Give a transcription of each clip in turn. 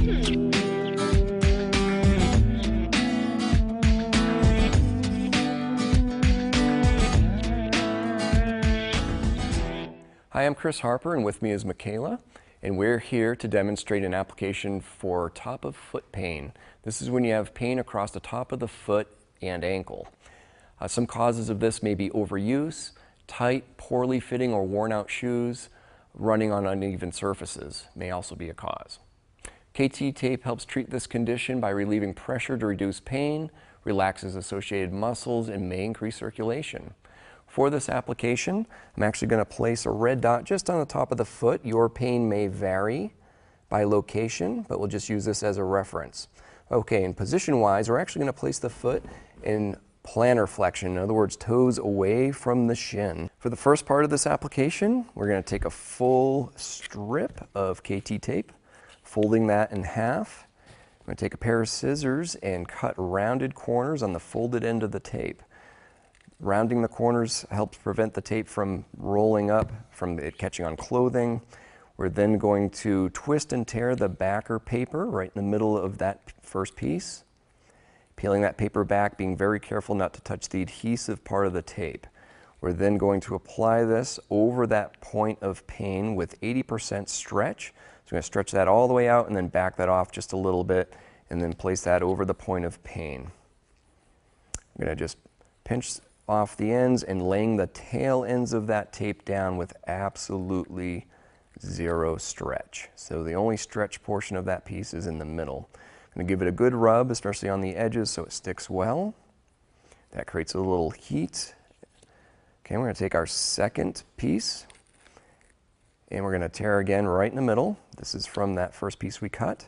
Hi, I'm Chris Harper, and with me is Michaela, and we're here to demonstrate an application for top of foot pain. This is when you have pain across the top of the foot and ankle. Some causes of this may be overuse, tight, poorly fitting or worn out shoes, running on uneven surfaces may also be a cause. KT tape helps treat this condition by relieving pressure to reduce pain, relaxes associated muscles, and may increase circulation. For this application, I'm actually going to place a red dot just on the top of the foot. Your pain may vary by location, but we'll just use this as a reference. Okay, and position-wise, we're actually going to place the foot in plantar flexion, in other words, toes away from the shin. For the first part of this application, we're going to take a full strip of KT tape, folding that in half. I'm going to take a pair of scissors and cut rounded corners on the folded end of the tape. Rounding the corners helps prevent the tape from rolling up, from it catching on clothing. We're then going to twist and tear the backer paper right in the middle of that first piece. Peeling that paper back, being very careful not to touch the adhesive part of the tape. We're then going to apply this over that point of pain with 80% stretch. So we're going to stretch that all the way out and then back that off just a little bit and then place that over the point of pain. I'm going to just pinch off the ends and laying the tail ends of that tape down with absolutely zero stretch. So the only stretch portion of that piece is in the middle. I'm going to give it a good rub, especially on the edges, so it sticks well. That creates a little heat. Okay, we're going to take our second piece and we're going to tear again right in the middle. This is from that first piece we cut.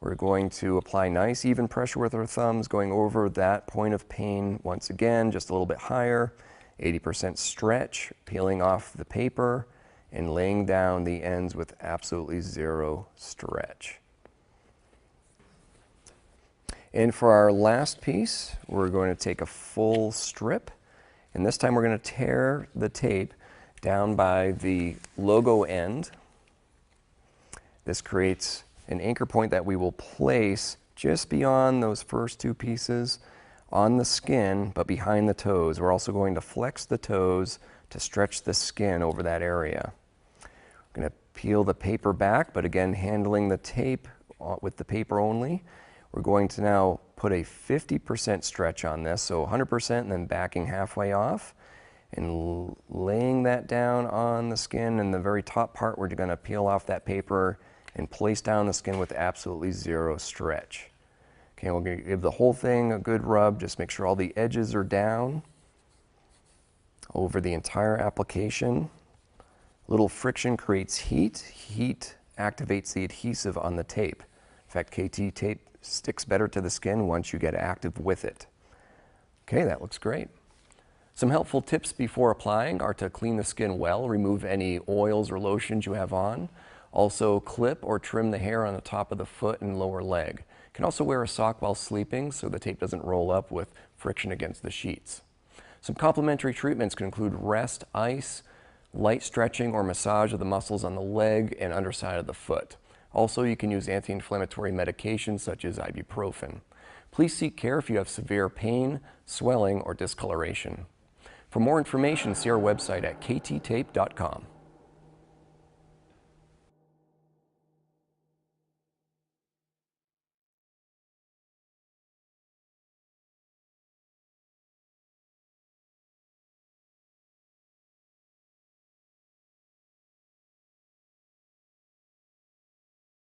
We're going to apply nice even pressure with our thumbs, going over that point of pain once again, just a little bit higher, 80% stretch, peeling off the paper and laying down the ends with absolutely zero stretch. And for our last piece, we're going to take a full strip, and this time we're going to tear the tape down by the logo end. This creates an anchor point that we will place just beyond those first two pieces on the skin, but behind the toes. We're also going to flex the toes to stretch the skin over that area. I'm going to peel the paper back, but again, handling the tape with the paper only. We're going to now put a 50% stretch on this, so 100% and then backing halfway off and laying that down on the skin. And the very top part, we're going to peel off that paper and place down the skin with absolutely zero stretch. Okay, we're going to give the whole thing a good rub, just make sure all the edges are down over the entire application. Little friction creates heat. Heat activates the adhesive on the tape. In fact, KT tape sticks better to the skin once you get active with it. Okay, that looks great. Some helpful tips before applying are to clean the skin well, remove any oils or lotions you have on. Also clip or trim the hair on the top of the foot and lower leg. You can also wear a sock while sleeping so the tape doesn't roll up with friction against the sheets. Some complementary treatments can include rest, ice, light stretching or massage of the muscles on the leg and underside of the foot. Also, you can use anti-inflammatory medications such as ibuprofen. Please seek care if you have severe pain, swelling, or discoloration. For more information, see our website at kttape.com.